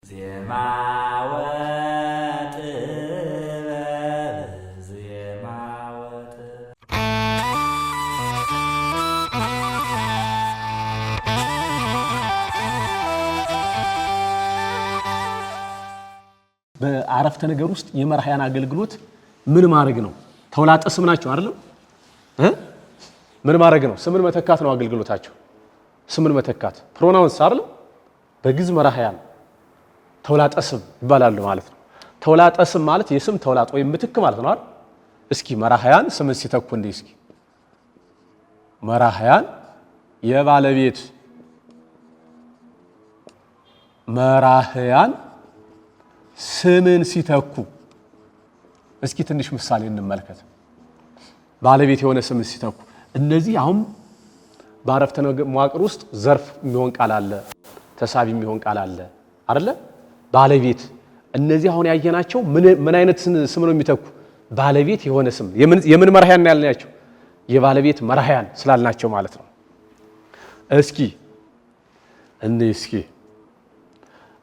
ዜማ ወጥበብ ዜማ ወጥበብ በአረፍተ ነገር ውስጥ የመርህያን አገልግሎት ምን ማድረግ ነው? ተውላጠ ስም ናቸው አይደል? ምን ማድረግ ነው? ስምን መተካት ነው አገልግሎታቸው። ስምን መተካት ፕሮናውንስ አይደል? በግዕዝ መርህያን ተውላጠ ስም ይባላሉ ማለት ነው። ተውላጠ ስም ማለት የስም ተውላጥ ወይም ምትክ ማለት ነው አይደል? እስኪ መርህያን ስምን ሲተኩ እንዴ እስኪ መርህያን የባለቤት መርህያን ስምን ሲተኩ እስኪ ትንሽ ምሳሌ እንመልከት። ባለቤት የሆነ ስምን ሲተኩ እነዚህ አሁን በአረፍተ ነገር መዋቅር ውስጥ ዘርፍ የሚሆን ቃል አለ፣ ተሳቢ የሚሆን ቃል አለ አይደለ? ባለቤት እነዚህ አሁን ያየናቸው ምን አይነት ስም ነው የሚተኩ? ባለቤት የሆነ ስም የምን መርህያን ያልናቸው? የባለቤት መርህያን ስላልናቸው ማለት ነው። እስኪ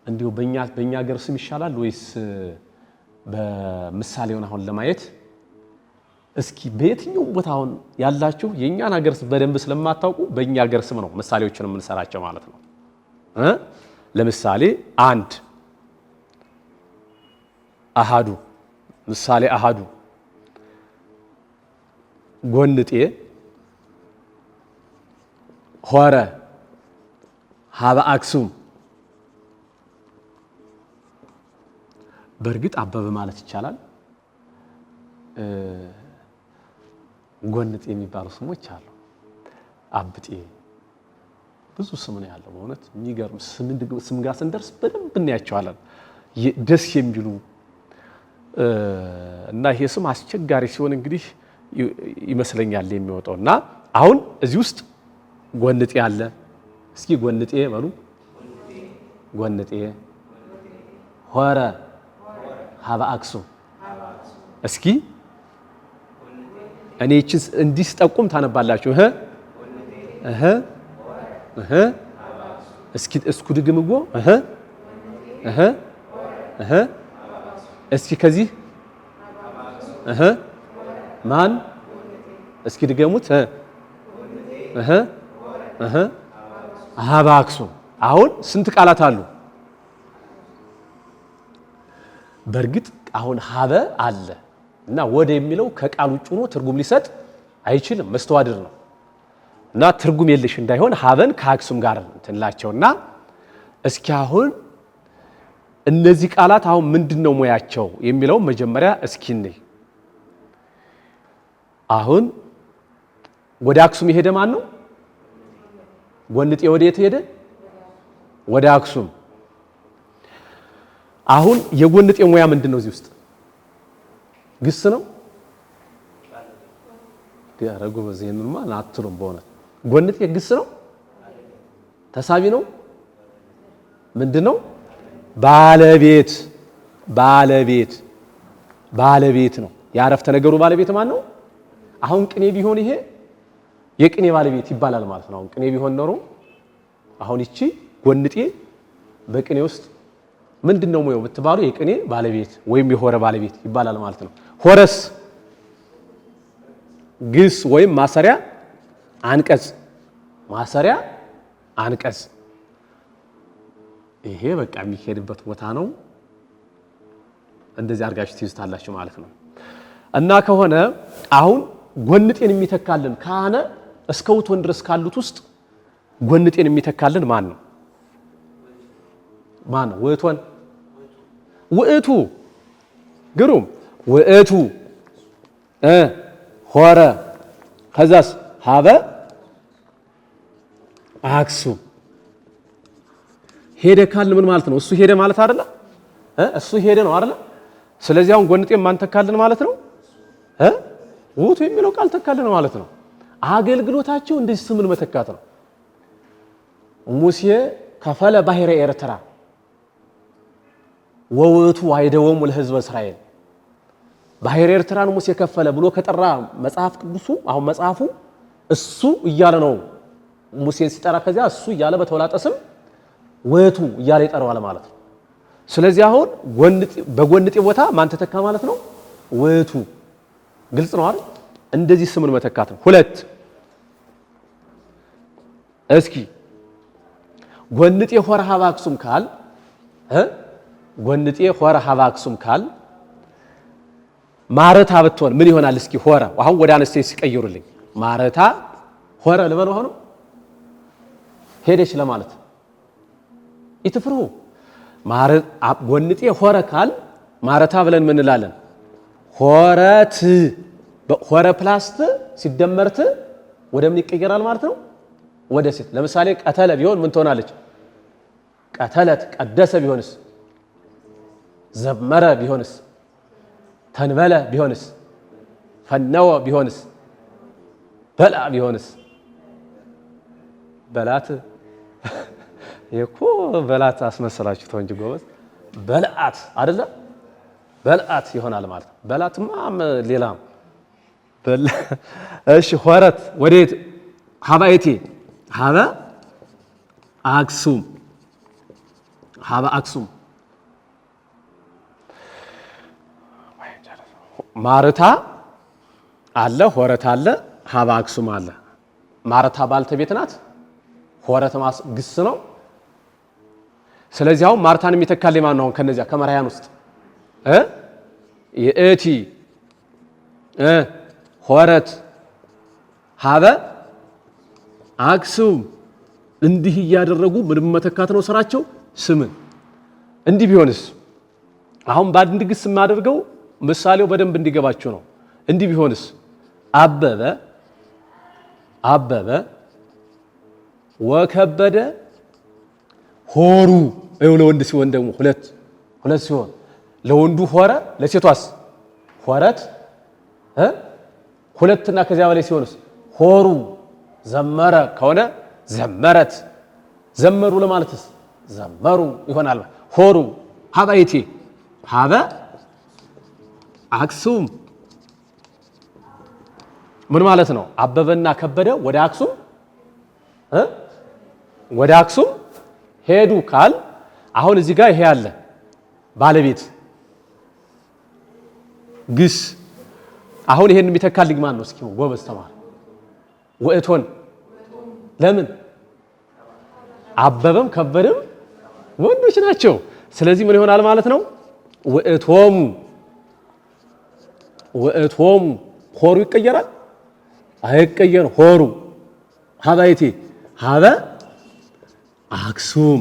እንዲሁ በእኛ ሀገር ስም ይሻላል ወይስ በምሳሌውን አሁን ለማየት እስኪ በየትኛው ቦታ አሁን ያላችሁ የኛን ሀገር ስም በደንብ ስለማታውቁ በእኛ ሀገር ስም ነው ምሳሌዎችን የምንሰራቸው ማለት ነው። ለምሳሌ አንድ አሃዱ ምሳሌ አሃዱ ጎንጤ ሆረ ሀበ አክሱም በእርግጥ አበበ ማለት ይቻላል። ጎንጤ የሚባሉ ስሞች አሉ። አብጤ ብዙ ስም ነው ያለው። በእውነት የሚገርም ስም ጋር ስንደርስ በደንብ እናያቸዋለን። ደስ የሚሉ እና ይሄ ስም አስቸጋሪ ሲሆን እንግዲህ ይመስለኛል የሚወጣው እና አሁን እዚህ ውስጥ ጎንጤ አለ። እስኪ ጎንጤ በሉ። ጎንጤ ሆረ ሀበ አክሱም። እስኪ እኔ እቺን እንዲህ ስጠቁም ታነባላችሁ። እስኪ ድግምጎ እስኪ ከዚህ ማን እስኪ ድገሙት። ሀበ አክሱም። አሁን ስንት ቃላት አሉ? በእርግጥ አሁን ሀበ አለ እና ወደ የሚለው ከቃል ውጭ ሆኖ ትርጉም ሊሰጥ አይችልም። መስተዋድር ነው እና ትርጉም የለሽ እንዳይሆን ሀበን ከአክሱም ጋር እንትላቸውና እስኪ አሁን እነዚህ ቃላት አሁን ምንድነው ሙያቸው የሚለው መጀመሪያ እስኪ እንይ። አሁን ወደ አክሱም የሄደ ማን ነው? ጎንጤ ወደ የት ሄደ? ወደ አክሱም። አሁን የጎንጤ ሙያ ምንድነው? እዚህ ውስጥ ግስ ነው። ያረጉ በዚህንማ አትሉም። በእውነት ጎንጤ ግስ ነው? ተሳቢ ነው? ምንድነው? ባለቤት ነው። የአረፍተ ነገሩ ባለቤት ማን ነው? አሁን ቅኔ ቢሆን ይሄ የቅኔ ባለቤት ይባላል ማለት ነው። አሁን ቅኔ ቢሆን ኖሮ አሁን ይቺ ጎንጤ በቅኔ ውስጥ ምንድነው ሙያው ብትባሉ የቅኔ ባለቤት ወይም የሆረ ባለቤት ይባላል ማለት ነው። ሆረስ ግስ ወይም ማሰሪያ አንቀጽ ይሄ በቃ የሚሄድበት ቦታ ነው። እንደዚህ አድርጋችሁ ትይዙታላችሁ ማለት ነው። እና ከሆነ አሁን ጎንጤን የሚተካልን ካነ እስከ ውእቶን ድረስ ካሉት ውስጥ ጎንጤን የሚተካልን ማን ነው? ውእቱ ግሩም ውእቱ ሆረ ከዛስ ሀበ አክሱም ሄደ ካልን ምን ማለት ነው? እሱ ሄደ ማለት አይደለ? እሱ ሄደ ነው አይደለ? ስለዚህ አሁን ጎንጤን ማን ተካልን ማለት ነው? ውእቱ የሚለው ቃል ተካልን ማለት ነው። አገልግሎታቸው እንደዚህ ስምን መተካት ነው። ሙሴ ከፈለ ባሕረ ኤርትራ ወውእቱ አይደወሙ ለሕዝበ እስራኤል ባሕረ ኤርትራን ሙሴ ከፈለ ብሎ ከጠራ መጽሐፍ ቅዱሱ አሁን መጽሐፉ እሱ እያለ ነው ሙሴን ሲጠራ ከዚያ እሱ እያለ በተውላጠ ስም ውእቱ እያለ ይጠራዋል ማለት ነው። ስለዚህ አሁን በጎንጤ ቦታ ማን ተተካ ማለት ነው? ውእቱ። ግልጽ ነው አይደል? እንደዚህ ስምን መተካት ነው። ሁለት እስኪ ጎንጤ ሆረ ሀበ አክሱም ካል ጎንጤ ሆረ ሀበ አክሱም ካል ማረታ ብትሆን ምን ይሆናል? እስኪ ሆረ አሁን ወደ አንስቴ ሲቀይሩልኝ ማረታ ሆረ ልበለው ሆኖ ሄደች ለማለት ይትፍሩ ጎንጤ ሆረ ካል ማረታ ብለን ምን እንላለን? ሆረት ሆረ ፕላስት ሲደመርት ወደ ምን ይቀየራል ማለት ነው? ወደ ሴት። ለምሳሌ ቀተለ ቢሆን ምን ትሆናለች? ቀተለት። ቀደሰ ቢሆንስ? ዘመረ ቢሆንስ? ተንበለ ቢሆንስ? ፈነወ ቢሆንስ? በላ ቢሆንስ? በላት የኮ በላት አስመሰላችሁ ተው እንጂ ጎበዝ። በልዓት አይደለ? በልዓት ይሆናል ማለት ነው። በላትማ ሌላ። እሺ ሆረት ወዴት? ሀበ የት? ሀበ አክሱም። ሀበ አክሱም ማረታ አለ፣ ሆረት አለ፣ ሀበ አክሱም አለ። ማረታ ባልተቤት ናት። ሆረት ግስ ነው። ስለዚህ አሁን ማርታን የሚተካል ማን ነው? ከነዚያ ከመራያን ውስጥ የእቲ ሆረት ሀበ አክሱም እንዲህ እያደረጉ ምንም መተካት ነው ስራቸው ስምን። እንዲህ ቢሆንስ? አሁን በአንድ ግስ የማደርገው ምሳሌው በደንብ እንዲገባችሁ ነው። እንዲህ ቢሆንስ? አበበ አበበ ወከበደ ሆሩ። ይኸው ለወንድ ሲሆን ደግሞ ሁለት ሲሆን ለወንዱ ሆረ፣ ለሴቷስ ሆረት። ሁለትና ከዚያ በላይ ሲሆንስ ሆሩ። ዘመረ ከሆነ ዘመረት። ዘመሩ ለማለትስ ዘመሩ ይሆናል። ሆሩ ሀበ የት? ሀበ አክሱም። ምን ማለት ነው? አበበና ከበደ ወደ አክሱም ወደ አክሱም ሄዱ ካል አሁን እዚህ ጋር ይሄ አለ ባለቤት ግስ። አሁን ይሄን የሚተካልኝ ማን ነው? እስኪ ጎበዝ ተማር። ውእቶን። ለምን? አበበም ከበደም ወንዶች ናቸው። ስለዚህ ምን ይሆናል ማለት ነው? ውእቶሙ ውእቶሙ። ሆሩ ይቀየራል? አይቀየር። ሆሩ ሀበ የት? ሀበ አክሱም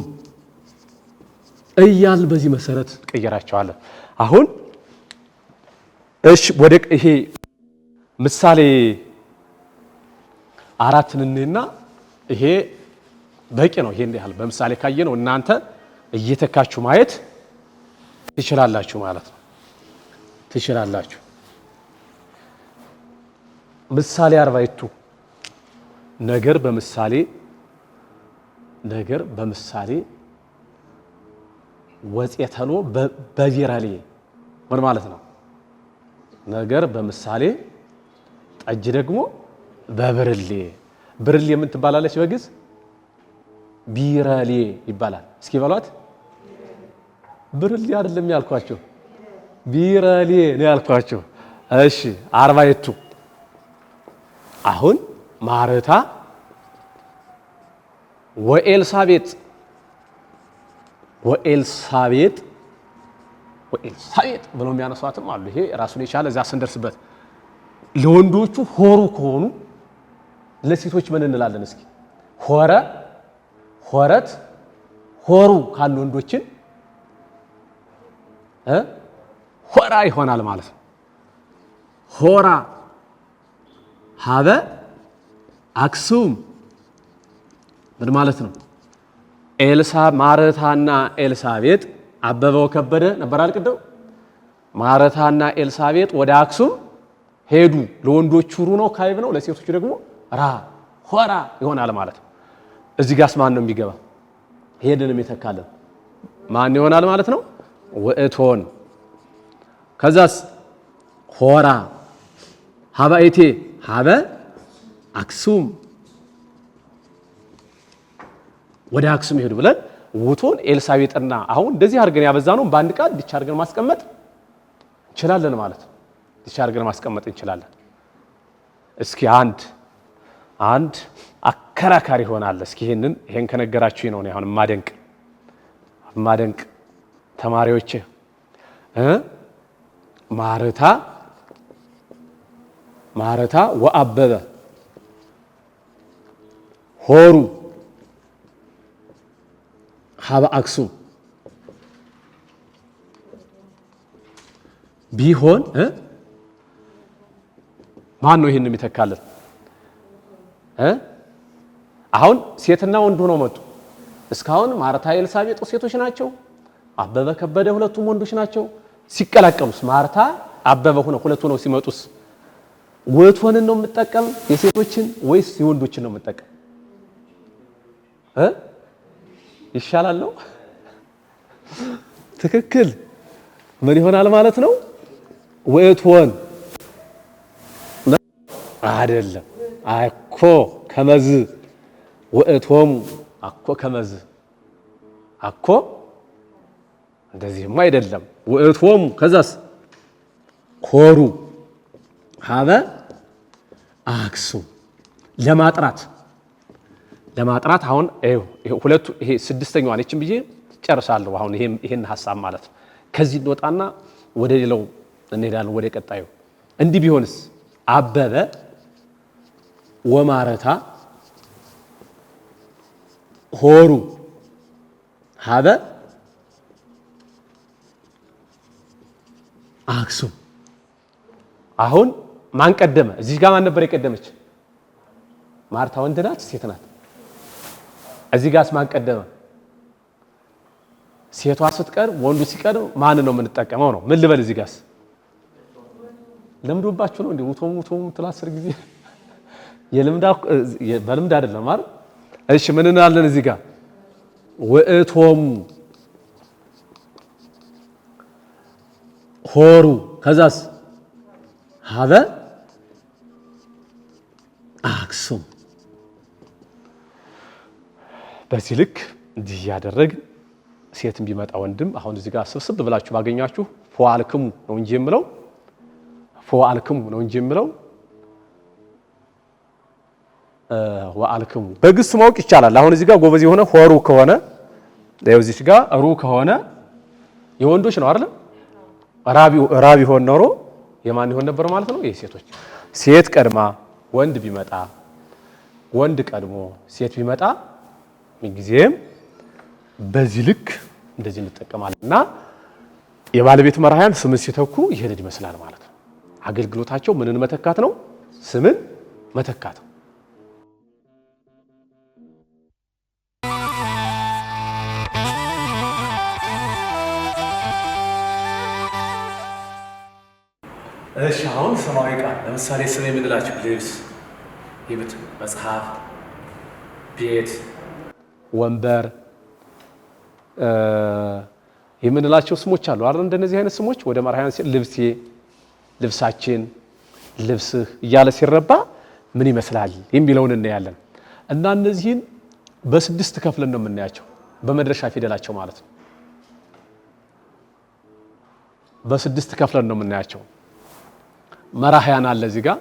እያል በዚህ መሰረት ቀየራቸዋለን። አሁን እሺ ወደ ይሄ ምሳሌ አራትን እንና ይሄ በቂ ነው። ይሄን ያህል በምሳሌ ካየ ነው እናንተ እየተካችሁ ማየት ትችላላችሁ ማለት ነው። ትችላላችሁ። ምሳሌ 40ቱ ነገር በምሳሌ ወፄተሎ በቢረሌ ምን ማለት ነው? ነገር በምሳሌ ጠጅ ደግሞ በብርሌ። ብርሌ ምን ትባላለች በግዕዝ? ቢረሌ ይባላል። እስኪ በሏት። ብርሌ አይደለም ያልኳችሁ፣ ቢረሌ ነው ያልኳችሁ። እሺ 40ቱ አሁን ማረታ ወኤልሳቤጥ ብለው የሚያነሷትም አሉ። ይሄ ራሱን የቻለ እዚያ ስንደርስበት ለወንዶቹ ሆሩ ከሆኑ ለሴቶች ምን እንላለን? እስኪ ሆረ፣ ሆረት፣ ሆሩ ካሉ ወንዶችን ሆራ ይሆናል ማለት ነው። ሆራ ሀበ አክሱም ምን ማለት ነው? ማረታና ኤልሳቤጥ አበበው ከበደ ነበር አልቅደው። ማረታና ኤልሳቤጥ ወደ አክሱም ሄዱ። ለወንዶቹ ሩ ነው ካይብ ነው፣ ለሴቶቹ ደግሞ ራ ሆራ ይሆናል ማለት ነው። እዚህ ጋርስ ማን ነው የሚገባ? ሄድንም የተካለን ማን ይሆናል ማለት ነው? ውእቶን። ከዛስ ሆራ ሀበ የት? ሀበ አክሱም ወደ አክሱም ሄዱ ብለን ውቶን ኤልሳቤጥና አሁን እንደዚህ አድርገን ያበዛነው በአንድ ቃል እንዲህ አድርገን ማስቀመጥ እንችላለን ማለት ነው። እንዲህ አድርገን ማስቀመጥ እንችላለን። እስኪ አንድ አከራካሪ ይሆናል። እስኪ ይሄን ከነገራችሁ ነው አሁን ማደንቅ ተማሪዎቼ ማረታ ወአበበ ሆሩ ሀበ አክሱም ቢሆን ማን ነው ይሄን የሚተካለን? አሁን ሴትና ወንድ ሆነው መጡ። እስካሁን ማርታ ኤልሳቤጥ ሴቶች ናቸው። አበበ ከበደ ሁለቱም ወንዶች ናቸው። ሲቀላቀሉስ ማርታ አበበ ሆነው ሁለቱ ነው ሲመጡስ ውእቶንን ነው የምጠቀም የሴቶችን ወይስ የወንዶችን ነው የምጠቀም? ይሻላል ነው ትክክል። ምን ይሆናል ማለት ነው? ውእቶን አይደለም። አኮ ከመዝ ውእቶሙ አኮ ከመዝ አኮ እንደዚህማ አይደለም። ውእቶሙ ከዛስ ኮሩ ሀበ አክሱም ለማጥራት አሁን ሁለቱ ይሄ ስድስተኛዋ ነች ብዬ ጨርሳለሁ። አሁን ይሄን ሐሳብ ማለት ነው። ከዚህ እንወጣና ወደ ሌላው እንሄዳለን፣ ወደ ቀጣዩ። እንዲህ ቢሆንስ አበበ ወማረታ ሆሩ ሀበ አክሱም። አሁን ማን ቀደመ? እዚህ ጋር ማን ነበር የቀደመች? ማርታ ወንድ ናት ሴት ናት? እዚህ ጋርስ ማን ቀደመ? ሴቷ ስትቀድም ወንዱ ሲቀድም ማን ነው የምንጠቀመው ነው? ምን ልበል? እዚህ ጋርስ ለምዶባችሁ ነው እንዴ? ውቶም ትላስር ጊዜ በልምድ አይደለም አይደል? እሺ ምን እንላለን እዚህ ጋር? ውእቶሙ ሆሩ ከዛስ ሀበ አክሱም። በዚህ ልክ እንዲህ ያደረግን ሴትም ቢመጣ ወንድም አሁን እዚህ ጋር ስብስብ ብላችሁ ባገኛችሁ ፎአልክሙ ነው እንጂ የምለው ወአልክሙ በግስ ማወቅ ይቻላል። አሁን እዚህ ጋር ጎበዝ የሆነ ሆሩ ከሆነ እዚህ ጋር ሩ ከሆነ የወንዶች ነው አይደል? ራቢ ሆነ ኖሮ የማን ይሆን ነበር ማለት ነው? የሴቶች። ሴት ቀድማ ወንድ ቢመጣ ወንድ ቀድሞ ሴት ቢመጣ ምንጊዜም በዚህ ልክ እንደዚህ እንጠቀማለን እና የባለቤት መራሕያን ስምን ሲተኩ ይሄን ይመስላል ማለት ነው። አገልግሎታቸው ምንን መተካት ነው? ስምን መተካት ነው። እሺ አሁን ሰማያዊ ቃል ለምሳሌ ስም የምንላቸው ልብስ፣ የቤት መጽሐፍ፣ ቤት፣ ወንበር የምንላቸው ስሞች አሉ አይደል? እንደነዚህ አይነት ስሞች ወደ መራሕያን ሲል ልብሴ፣ ልብሳችን፣ ልብስህ እያለ ሲረባ ምን ይመስላል የሚለውን እናያለን። እና እነዚህን በስድስት ከፍለን ነው የምናያቸው፣ በመድረሻ ፊደላቸው ማለት ነው። በስድስት ከፍለን ነው የምናያቸው። መራሕያን አለ እዚህ ጋር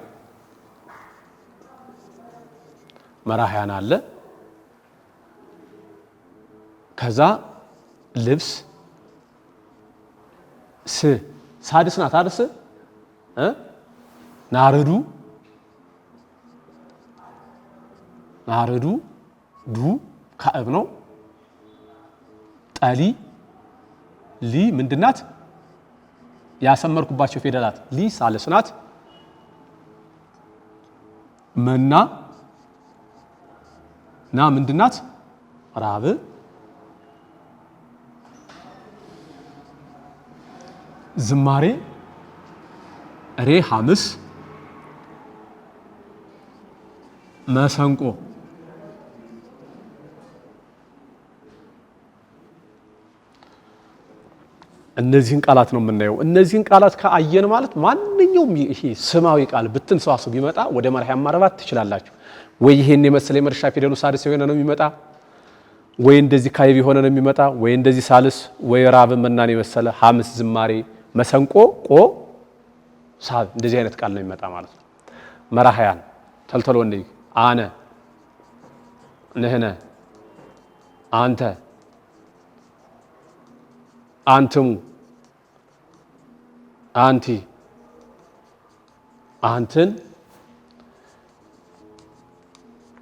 መራሕያን አለ። ከዛ ልብስ ሳድስ ናት አድስ ናርዱ ዱ ካዕብ ነው። ጠሊ ሊ ምንድናት? ያሰመርኩባቸው ፊደላት ሊ ሳልስ ናት። መና ና ምንድናት? ራብ። ዝማሬ ሬ ሐምስ። መሰንቆ እነዚህን ቃላት ነው የምናየው። እነዚህን ቃላት ከአየን ማለት ማንኛውም ይሄ ስማዊ ቃል ብትንሰዋሱ ቢመጣ ወደ መራሕያን ማረባት ትችላላችሁ። ወይ ይሄን የመሰለ የመድረሻ ፊደሉ ሳድስ የሆነ ነው የሚመጣ፣ ወይ እንደዚህ ካይብ የሆነ ነው የሚመጣ ወይ እንደዚህ ሳልስ ወይ ራብ መናን የመሰለ ሐምስ ዝማሬ መሰንቆ ቆ ሳብ እንደዚህ አይነት ቃል ነው የሚመጣ ማለት ነው። መራሃያን ተልተሎ እንደዚህ አነ ነህነ አንተ አንተሙ አንቲ አንተን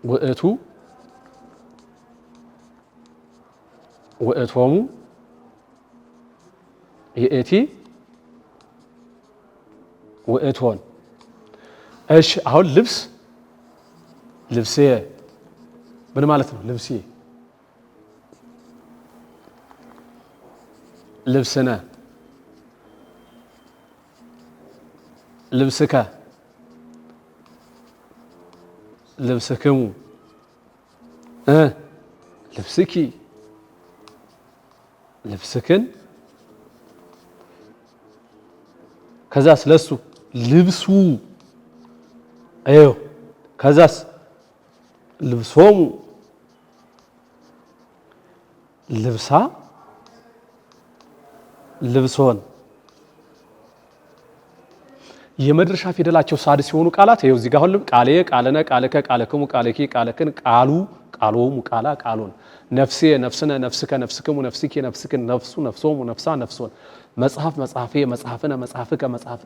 ውእቱ ውእቶሙ የእቲ ውእቶን። እሺ አሁን ልብስ ልብሴ ምን ማለት ነው? ልብሴ ልብስነ ልብስከ ልብስክሙ ልብስኪ ልብስክን ከዛስ ለሱ ልብሱ አዮ ከዛስ ልብሶሙ ልብሳ ልብሶን የመድረሻ ፊደላቸው ሳድስ ሲሆኑ ቃላት ይኸው እዚህ ጋር ሁሉም ቃሌ ቃለነ ቃለከ ቃለክሙ ቃለኪ ቃለክን ቃሉ ቃሎሙ ቃላ ቃሎን ነፍሴ ነፍስነ ነፍስከ ነፍስክሙ ነፍስኪ ነፍስክን ነፍሱ ነፍሶሙ ነፍሳ ነፍሶን መጽሐፍ መጽሐፌ መጽሐፍነ መጽሐፍከ መጽሐፍ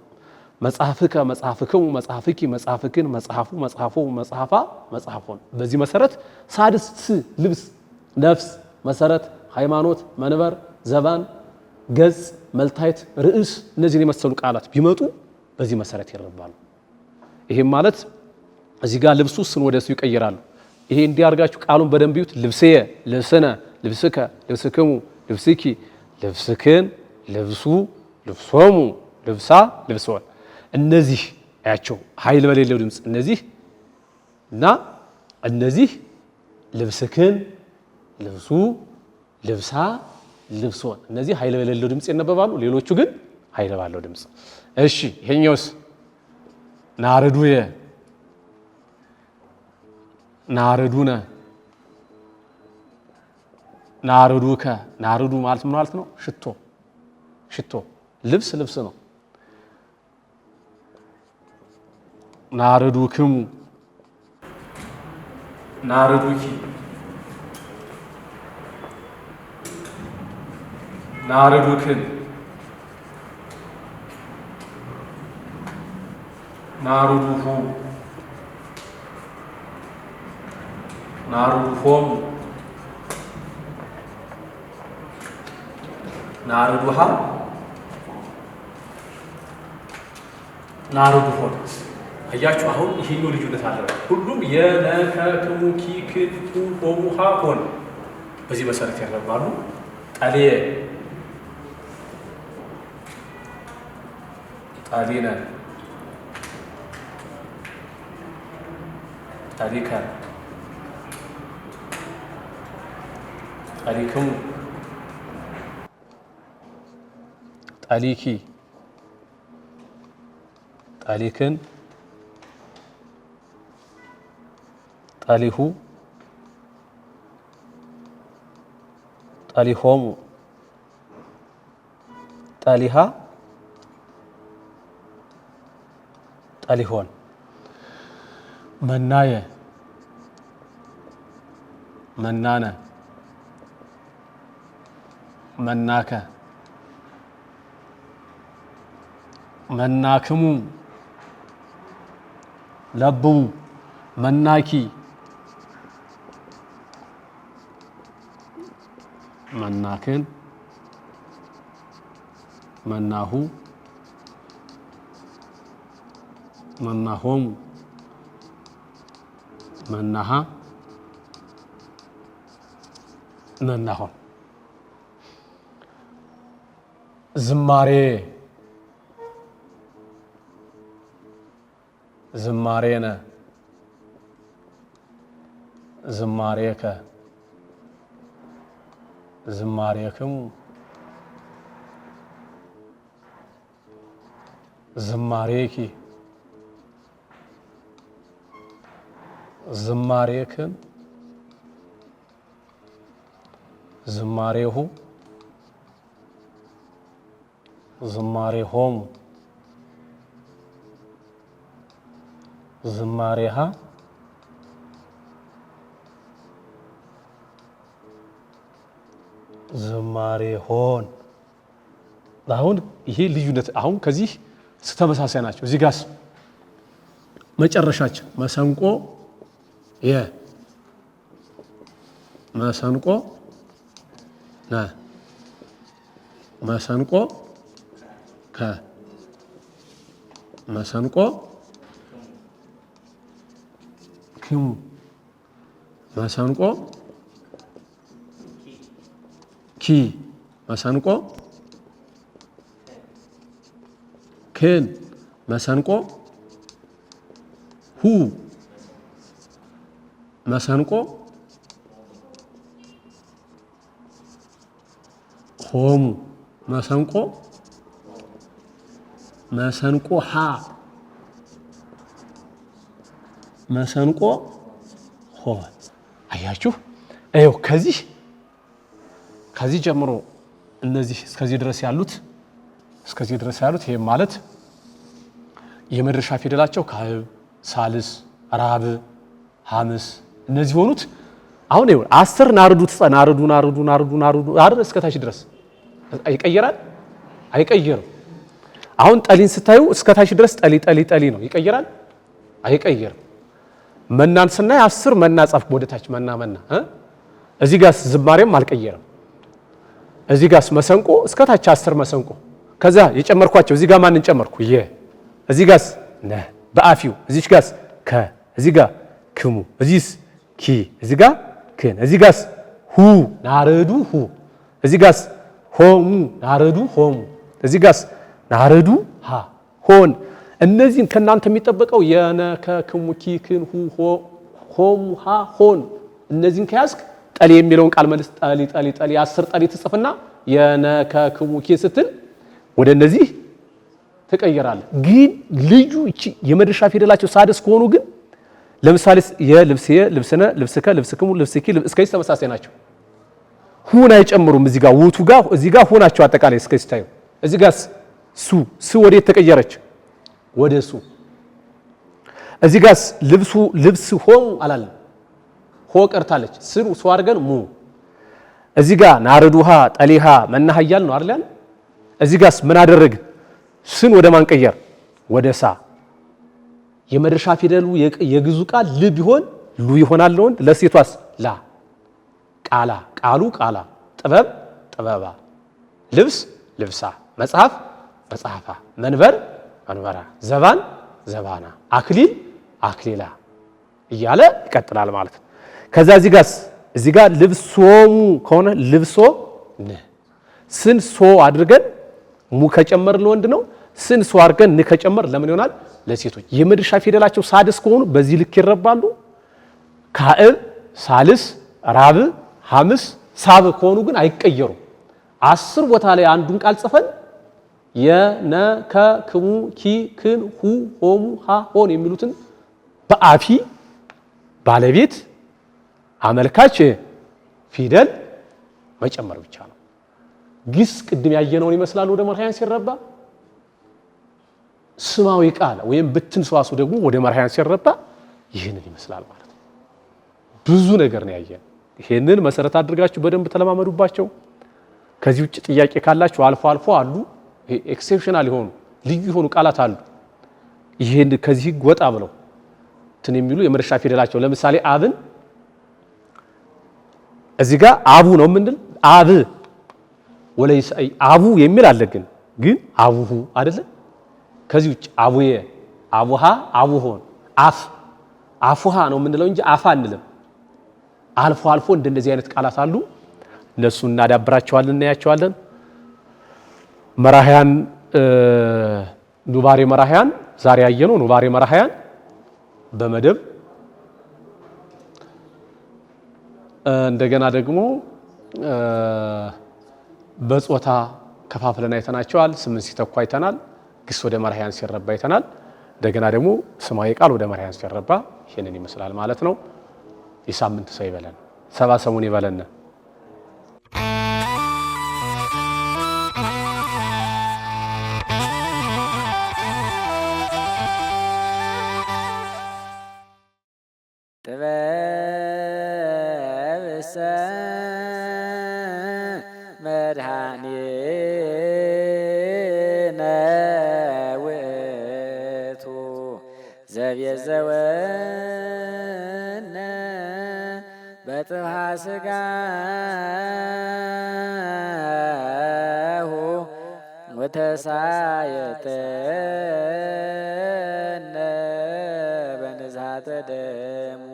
መጽሐፍከ መጽሐፍክሙ መጽሐፍኪ መጽሐፍክን መጽሐፉ መጽሐፎ መጽሐፋ መጽሐፎን። በዚህ መሰረት ሳድስ ልብስ ነፍስ መሰረት ሃይማኖት መንበር ዘባን ገጽ መልታይት ርዕስ እነዚህን የመሰሉ ቃላት ቢመጡ በዚህ መሰረት ይረባሉ። ይሄም ማለት እዚህ ጋር ልብሱ ስን ወደሱ ይቀየራሉ። ይሄ እንዲያርጋችሁ ቃሉን በደንብ ይዩት። ልብሴ ልብስነ ልብስከ ልብስክሙ ልብስኪ ልብስክን ልብሱ ልብሶሙ ልብሳ ልብሶን እነዚህ ያቸው ኃይል በሌለው ድምጽ እነዚህ እና እነዚህ ልብስክን ልብሱ ልብሳ ልብሶን እነዚህ ኃይል በሌለው ድምጽ ይነበባሉ። ሌሎቹ ግን ኃይል ባለው ድምጽ። እሺ ይሄኛውስ ናርዱየ ናርዱነ ናርዱከ ናርዱ ማለት ምን ማለት ነው? ሽቶ ሽቶ ልብስ ልብስ ነው። ናርዱክሙ ናርዱኪ ናርዱክን ናርዱሁ ናርዱሆሙ ናርዱሃ ናርዱሆን። አያችሁ አሁን ይሄኛው ልዩነት አለ። ሁሉም የነከክሙ ኪክቱ ሆሙሃ ሆን በዚህ መሰረት ያረባሉ። ጣሌ ጣሊነ ጣሊከ ጣሊክሙ ጣሊኪ ጣሊክን ጣሊሁ ጣሊሆሙ ጣሊሃ ጣሊሆን። መናየ መናነ መናከ መናክሙ ለብቡ መናኪ መናክን መናሁ መናሆሙ መናሃ መናሆን። ዝማሬ ዝማሬነ ዝማሬከ ዝማሬክሙ ዝማሬኪ ዝማሬክን ዝማሬሁ ዝማሬሆሙ ዝማሬሃ ዝማሬሆን አሁን ይሄ ልዩነት አሁን ከዚህ ተመሳሳይ ናቸው። እዚህ ጋር መጨረሻችን መሰንቆ መሰንቆ መሰንቆ መሰንቆ ክሙ መሰንቆ ኪ መሰንቆ ክን መሰንቆ ሁ መሰንቆ ሆሙ መሰንቆ መሰንቆ ሃ መሰንቆ ሆ አያችሁ አይው ከዚህ ጀምሮ እነዚህ እስከዚህ ድረስ ያሉት ይሄ ማለት የመድረሻ ፊደላቸው ካህብ ሳልስ ራብ ሐምስ እነዚህ ሆኑት። አሁን ይኸው 10 ናርዱ አይደል እስከታች ድረስ አይቀየራል አይቀየርም። አሁን ጠሊን ስታዩ እስከታች ድረስ ጠሊ ነው ይቀየራል አይቀየርም። መናን ስናይ 10 መና ጻፍ ወደታች መና እዚህ ጋር ዝማሬም አልቀየረም። እዚህ ጋር መሰንቆ እስከታች 10 መሰንቆ ከዛ የጨመርኳቸው እዚህ ጋር ማንን ጨመርኩ እዚህ ጋር ነ በአፊው እዚህ ጋር ከ እዚህ ጋር ክሙ እዚህስ ኪ እዚህ ጋር ክን እዚህ ጋር ሁ ናረዱ ሁ እዚህ ጋር ሆሙ ናረዱ ሆሙ እዚህ ጋር ናረዱ ሃ ሆን እነዚህን ከናንተ የሚጠበቀው የነ ከክሙ ኪ ክን ሁ ሆሙ ሃ ሆን እነዚህን ከያዝክ ጠሊ የሚለውን ቃል መልስ ጠሊ 10 ጠሊ ትጽፍና የነ ከክሙ ኪ ስትል ወደ እነዚህ ተቀየራለህ። ግን ልዩ እቺ የመድረሻ ፊደላቸው ሳድስ ከሆኑ ግን ለምሳሌ የልብስ ልብስነ ልብስከ ልብስክሙ ልብስኪ እስከዚህ ተመሳሳይ ናቸው። ሁን አይጨምሩም። እዚህ ጋር ውቱ ጋር እዚህ ጋር ሆናቸው አጠቃላይ እስከዚህ ታዩ እዚህ ጋር ሱ ወዴት ተቀየረች ወደ ሱ እዚህ ጋር ልብስ ሆሙ አላለም ሆ ቀርታለች ስሩ ሱ አድርገን ሙ እዚህ ጋር ናርዱሃ ጠሊሃ መናሃያል ነው አይደል? እዚህ ጋር ምን አደረግን ስን ወደ ማንቀየር ወደ ሳ የመድረሻ ፊደሉ የግዙ ቃል ል ቢሆን ሉ ይሆናል ለወንድ ለሴቷስ ላ ቃላ ቃሉ ቃላ ጥበብ ጥበባ ልብስ ልብሳ መጽሐፍ መጽሐፋ መንበር መንበራ ዘባን ዘባና አክሊል አክሊላ እያለ ይቀጥላል ማለት ነው። ከዛ እዚህ ጋር ልብሶሙ ከሆነ ልብሶ ነ ስን ሶ አድርገን ሙ ከጨመር ለወንድ ነው ስን ሶ አድርገን ን ከጨመር ለምን ይሆናል ለሴቶች። የመድረሻ ፊደላቸው ሳድስ ከሆኑ በዚህ ልክ ይረባሉ። ካዕብ ሳልስ ራብ ሐምስ ሳብ ከሆኑ ግን አይቀየሩም። 10 ቦታ ላይ አንዱን ቃል ጽፈን የነ ከክሙ ኪ ክን ሁ ሆሙ ሃ ሆን የሚሉትን በአፊ ባለቤት አመልካች ፊደል መጨመር ብቻ ነው። ግስ ቅድም ያየነውን ይመስላል ወደ መርሃያን ሲረባ ስማዊ ቃል ወይም ብትን ሰዋሱ ደግሞ ወደ መርሃያን ሲረባ ይህንን ይመስላል ማለት ነው። ብዙ ነገር ነው ያየን። ይሄንን መሰረት አድርጋችሁ በደንብ ተለማመዱባቸው። ከዚህ ውጭ ጥያቄ ካላችሁ አልፎ አሉ ኤክሴፕሽናል የሆኑ ልዩ የሆኑ ቃላት አሉ። ይሄን ከዚህ ወጣ ብለው እንትን የሚሉ የመድረሻ ፊደላቸው ለምሳሌ አብን እዚህ ጋር አቡ ነው ምንድን አብ ወለይስ አቡ የሚል አለ ግን አቡሁ አይደለ። ከዚህ ውጭ አቡዬ አቡሃ አቡሆን አፉሃ ነው የምንለው እንጂ አፋ አንልም። አልፎ እንደዚህ አይነት ቃላት አሉ። እነሱ እናዳብራቸዋለን እናያቸዋለን። መራህያን ኑባሬ መራህያን ዛሬ ያየነው ኑባሬ መራህያን በመደብ እንደገና ደግሞ በጾታ ከፋፍለን አይተናቸዋል። 8 ሲተኩ አይተናል። ግስ ወደ መራህያን ሲረባ አይተናል። እንደገና ደግሞ ስማዊ ቃል ወደ መራህያን ሲረባ ይሄንን ይመስላል ማለት ነው። የሳምንት ሰው ይበለን፣ ሰባ ሰሙን ይበለን። መድኃኒነ ውእቱ ዘቤዘወነ በጥብሐ ሥጋሁ ወተሳየጠነ በንዝሐተ ደሙ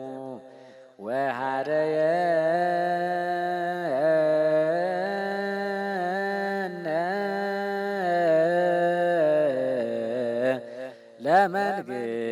ወሃደየነ ለመንግሥት